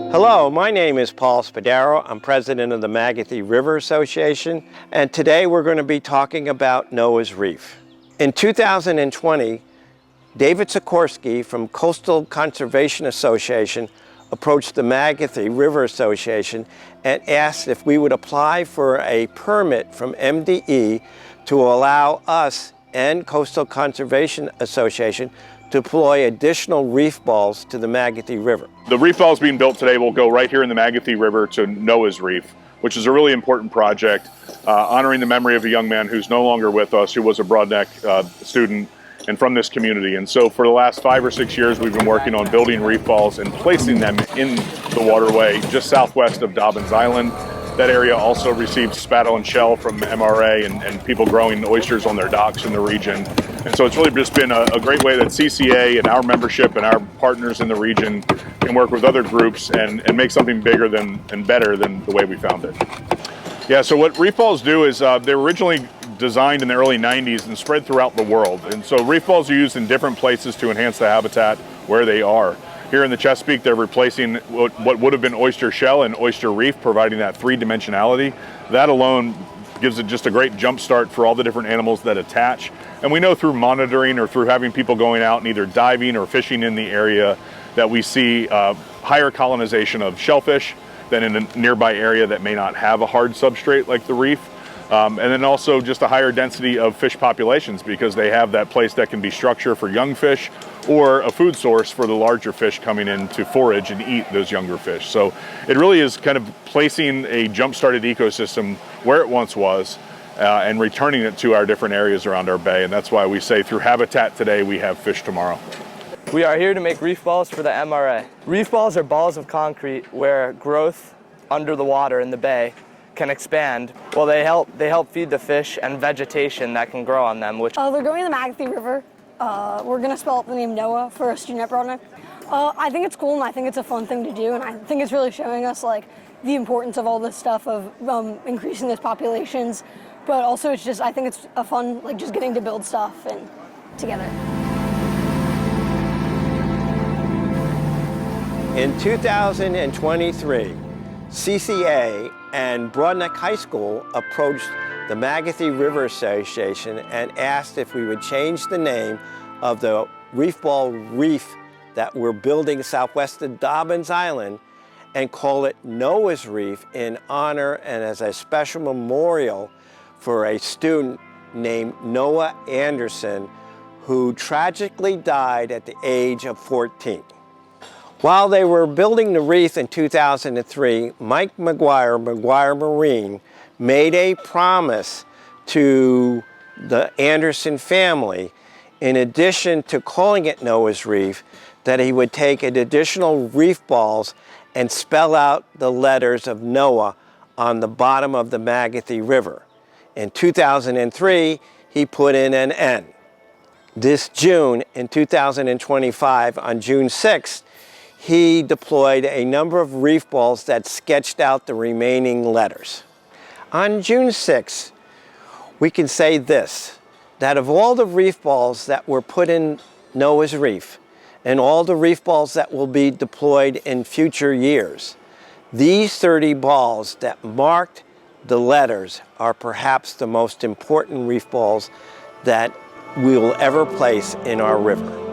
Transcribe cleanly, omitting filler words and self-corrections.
Hello, my name is Paul Spadaro. I'm president of the Magothy River Association, and today we're going to be talking about Noah's Reef. In 2020, David Sikorsky from Coastal Conservation Association approached the Magothy River Association and asked if we would apply for a permit from MDE to allow us and Coastal Conservation Association to deploy additional reef balls to the Magothy River. The reef balls being built today will go right here in the Magothy River to Noah's Reef, which is a really important project honoring the memory of a young man who's no longer with us, who was a Broadneck student and from this community. And so for the last 5 or 6 years, we've been working on building reef balls and placing them in the waterway just southwest of Dobbins Island. That area also receives spattle and shell from MRA and people growing oysters on their docks in the region. And so it's really just been a great way that CCA and our membership and our partners in the region can work with other groups and make something bigger and better than the way we found it. Yeah, so what reef balls do is they were originally designed in the early 90s and spread throughout the world. And so reef balls are used in different places to enhance the habitat where they are. Here in the Chesapeake, they're replacing what would have been oyster shell and oyster reef, providing that three-dimensionality. That alone gives it just a great jump start for all the different animals that attach. And we know through monitoring or through having people going out and either diving or fishing in the area that we see higher colonization of shellfish than in a nearby area that may not have a hard substrate like the reef. And then also just a higher density of fish populations because they have that place that can be structure for young fish or a food source for the larger fish coming in to forage and eat those younger fish. So it really is kind of placing a jump-started ecosystem where it once was and returning it to our different areas around our bay. And that's why we say through habitat today, we have fish tomorrow. We are here to make reef balls for the MRA. Reef balls are balls of concrete where growth under the water in the bay can expand. Well, they help feed the fish and vegetation that can grow on them. They're going to the Magothy River. We're going to spell out the name Noah for a student at Broadneck. I think it's cool and I think it's a fun thing to do, and I think it's really showing us like the importance of all this stuff of increasing those populations. But also it's just, I think it's a fun, like just getting to build stuff and together. In 2023, CCA and Broadneck High School approached the Magothy River Association and asked if we would change the name of the reef ball reef that we're building southwest of Dobbins Island and call it Noah's Reef in honor and as a special memorial for a student named Noah Anderson who tragically died at the age of 14. While they were building the reef in 2003, Mike McGuire Marine, made a promise to the Anderson family, in addition to calling it Noah's Reef, that he would take additional reef balls and spell out the letters of Noah on the bottom of the Magothy River. In 2003, he put in an N. This June, in 2025, on June 6th, he deployed a number of reef balls that sketched out the remaining letters. On June 6th, we can say this, that of all the reef balls that were put in Noah's Reef and all the reef balls that will be deployed in future years, these 30 balls that marked the letters are perhaps the most important reef balls that we will ever place in our river.